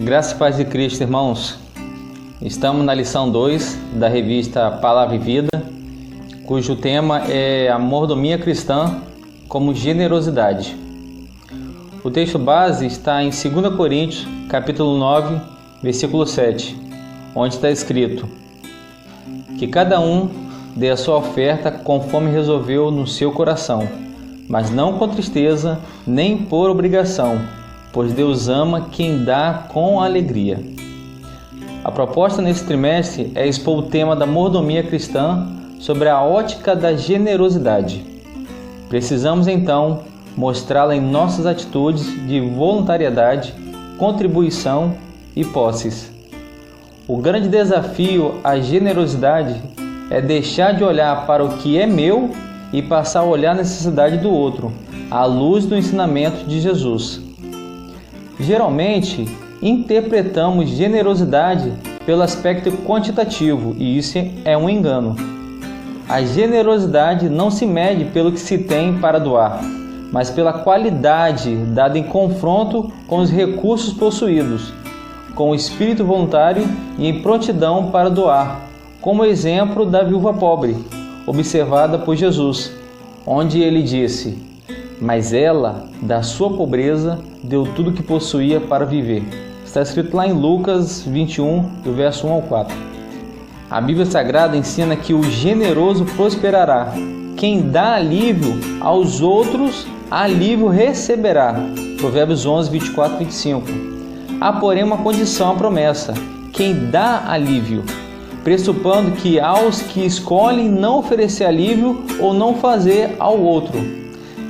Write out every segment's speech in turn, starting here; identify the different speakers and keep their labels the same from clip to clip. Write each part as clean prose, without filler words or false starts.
Speaker 1: Graça e paz de Cristo, irmãos. Estamos na lição 2 da revista Palavra e Vida, cujo tema é a mordomia cristã como generosidade. O texto base está em 2 Coríntios, capítulo 9, versículo 7, onde está escrito: que cada um dê a sua oferta conforme resolveu no seu coração, mas não com tristeza, nem por obrigação, pois Deus ama quem dá com alegria. A proposta nesse trimestre é expor o tema da mordomia cristã sobre a ótica da generosidade. Precisamos então mostrá-la em nossas atitudes de voluntariedade, contribuição e posses. O grande desafio à generosidade é deixar de olhar para o que é meu e passar a olhar a necessidade do outro, à luz do ensinamento de Jesus. Geralmente, interpretamos generosidade pelo aspecto quantitativo e isso é um engano. A generosidade não se mede pelo que se tem para doar, mas pela qualidade dada em confronto com os recursos possuídos, com o espírito voluntário e em prontidão para doar, como o exemplo da viúva pobre, observada por Jesus, onde ele disse: mas ela, da sua pobreza, deu tudo o que possuía para viver. Está escrito lá em Lucas 21, do verso 1 ao 4. A Bíblia Sagrada ensina que o generoso prosperará. Quem dá alívio aos outros, alívio receberá. Provérbios 11, 24 e 25. Há, porém, uma condição à promessa: quem dá alívio, pressupondo que aos que escolhem não oferecer alívio ou não fazer ao outro.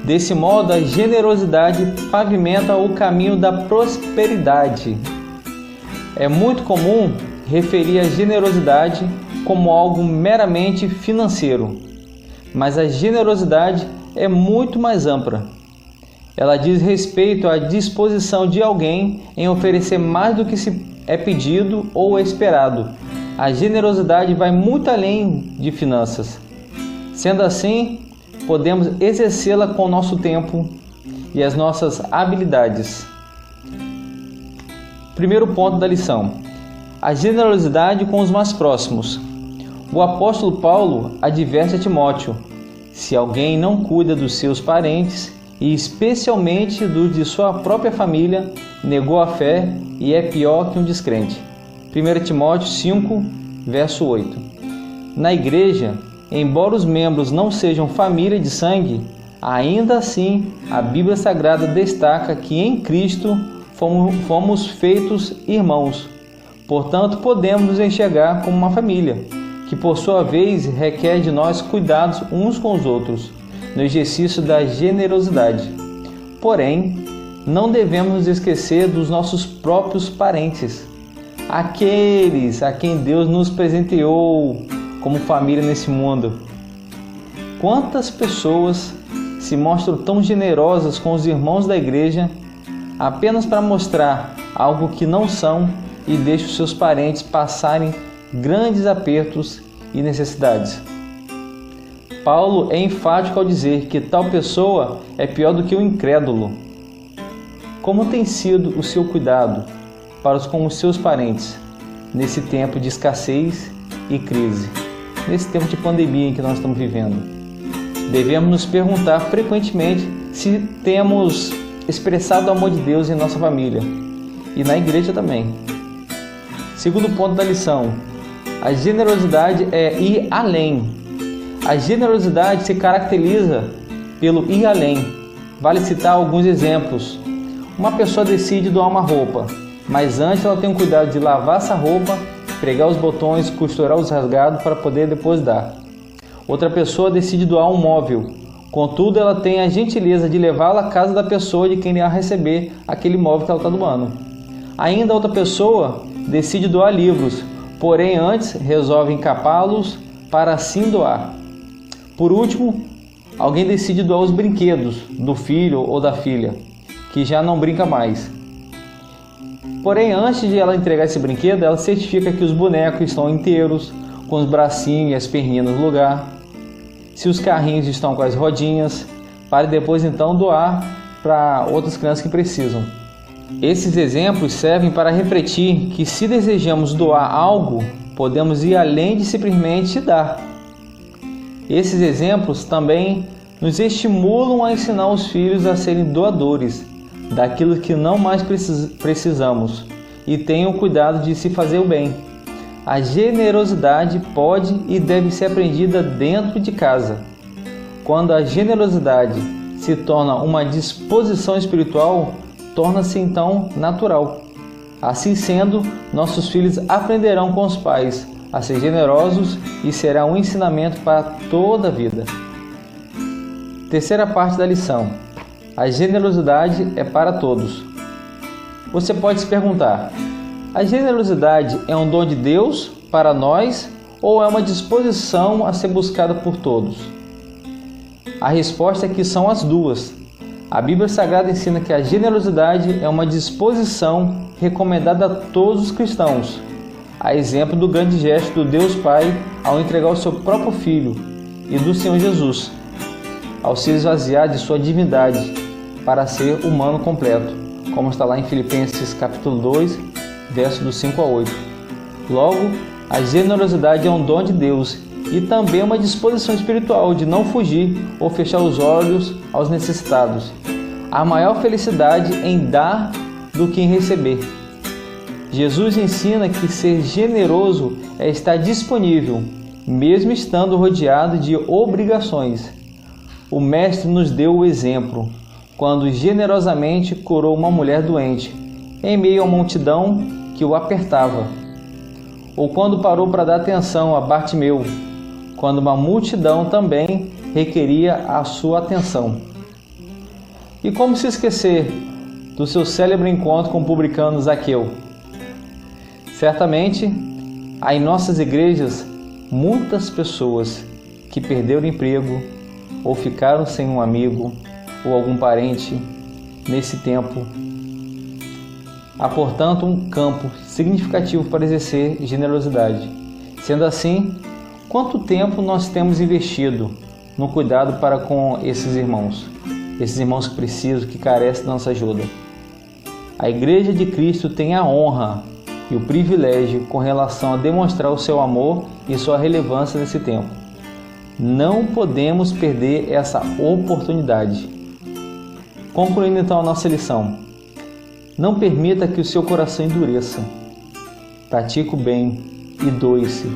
Speaker 1: Desse modo, a generosidade pavimenta o caminho da prosperidade. É muito comum referir a generosidade como algo meramente financeiro, mas a generosidade é muito mais ampla. Ela diz respeito à disposição de alguém em oferecer mais do que se é pedido ou esperado. A generosidade vai muito além de finanças. Sendo assim, podemos exercê-la com o nosso tempo e as nossas habilidades. Primeiro ponto da lição: a generosidade com os mais próximos. O apóstolo Paulo adverte a Timóteo: se alguém não cuida dos seus parentes, e especialmente dos de sua própria família, negou a fé e é pior que um descrente. 1 Timóteo 5, verso 8. Na igreja, embora os membros não sejam família de sangue, ainda assim a Bíblia Sagrada destaca que em Cristo fomos feitos irmãos. Portanto, podemos nos enxergar como uma família, que por sua vez requer de nós cuidados uns com os outros, no exercício da generosidade. Porém, não devemos nos esquecer dos nossos próprios parentes, aqueles a quem Deus nos presenteou como família nesse mundo. Quantas pessoas se mostram tão generosas com os irmãos da igreja apenas para mostrar algo que não são e deixam seus parentes passarem grandes apertos e necessidades? Paulo é enfático ao dizer que tal pessoa é pior do que o incrédulo. Como tem sido o seu cuidado com os seus parentes nesse tempo de escassez e crise? Nesse tempo de pandemia em que nós estamos vivendo, devemos nos perguntar frequentemente se temos expressado o amor de Deus em nossa família e na igreja também. Segundo ponto da lição: a generosidade é ir além. A generosidade se caracteriza pelo ir além. Vale citar alguns exemplos. Uma pessoa decide doar uma roupa, mas antes ela tem o cuidado de lavar essa roupa, pregar os botões, costurar os rasgados para poder depois dar. Outra pessoa decide doar um móvel, contudo ela tem a gentileza de levá-lo à casa da pessoa de quem irá receber aquele móvel que ela está doando. Ainda outra pessoa decide doar livros, porém antes resolve encapá-los para assim doar. Por último, alguém decide doar os brinquedos do filho ou da filha, que já não brinca mais. Porém, antes de ela entregar esse brinquedo, ela certifica que os bonecos estão inteiros, com os bracinhos e as perninhas no lugar, se os carrinhos estão com as rodinhas, para depois então doar para outras crianças que precisam. Esses exemplos servem para refletir que, se desejamos doar algo, podemos ir além de simplesmente dar. Esses exemplos também nos estimulam a ensinar os filhos a serem doadores daquilo que não mais precisamos e tenham cuidado de se fazer o bem. A generosidade pode e deve ser aprendida dentro de casa. Quando a generosidade se torna uma disposição espiritual, torna-se então natural. Assim sendo, nossos filhos aprenderão com os pais a ser generosos e será um ensinamento para toda a vida. Terceira parte da lição: a generosidade é para todos. Você pode se perguntar: a generosidade é um dom de Deus para nós ou é uma disposição a ser buscada por todos? A resposta é que são as duas. A Bíblia Sagrada ensina que a generosidade é uma disposição recomendada a todos os cristãos, a exemplo do grande gesto do Deus Pai ao entregar o seu próprio Filho, e do Senhor Jesus, ao se esvaziar de sua divindade para ser humano completo, como está lá em Filipenses capítulo 2, versos do 5 a 8. Logo, a generosidade é um dom de Deus e também uma disposição espiritual de não fugir ou fechar os olhos aos necessitados. Há maior felicidade em dar do que em receber. Jesus ensina que ser generoso é estar disponível, mesmo estando rodeado de obrigações. O Mestre nos deu o exemplo, quando generosamente curou uma mulher doente, em meio a uma multidão que o apertava. Ou quando parou para dar atenção a Bartimeu, quando uma multidão também requeria a sua atenção. E como se esquecer do seu célebre encontro com o publicano Zaqueu? Certamente, há em nossas igrejas muitas pessoas que perderam o emprego ou ficaram sem um amigo ou algum parente nesse tempo. Há, portanto, um campo significativo para exercer generosidade. Sendo assim, quanto tempo nós temos investido no cuidado para com esses irmãos que precisam, que carecem da nossa ajuda? A Igreja de Cristo tem a honra e o privilégio com relação a demonstrar o seu amor e sua relevância nesse tempo. Não podemos perder essa oportunidade. Concluindo então a nossa lição: não permita que o seu coração endureça. Pratique o bem e doe-se.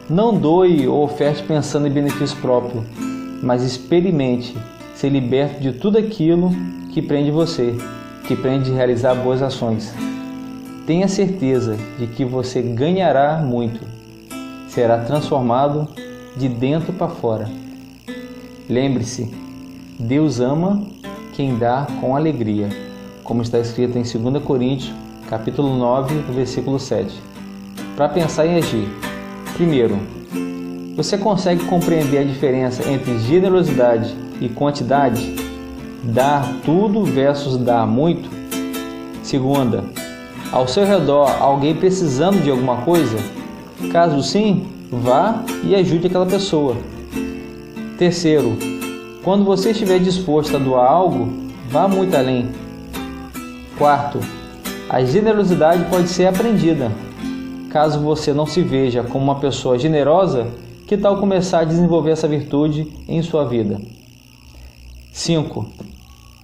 Speaker 1: Não doe ou oferte pensando em benefício próprio, mas experimente ser liberto de tudo aquilo que prende você, que prende de realizar boas ações. Tenha certeza de que você ganhará muito. Será transformado de dentro para fora. Lembre-se, Deus ama quem dá com alegria, como está escrito em 2 Coríntios, capítulo 9, versículo 7. Para pensar em agir. Primeiro, você consegue compreender a diferença entre generosidade e quantidade? Dar tudo versus dar muito? Segunda, ao seu redor alguém precisando de alguma coisa? Caso sim, vá e ajude aquela pessoa. Terceiro, quando você estiver disposto a doar algo, vá muito além. Quarto, a generosidade pode ser aprendida. Caso você não se veja como uma pessoa generosa, que tal começar a desenvolver essa virtude em sua vida? 5.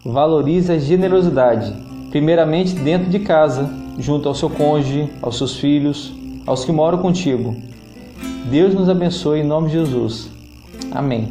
Speaker 1: Valorize a generosidade, primeiramente dentro de casa, junto ao seu cônjuge, aos seus filhos, aos que moram contigo. Deus nos abençoe em nome de Jesus. Amém.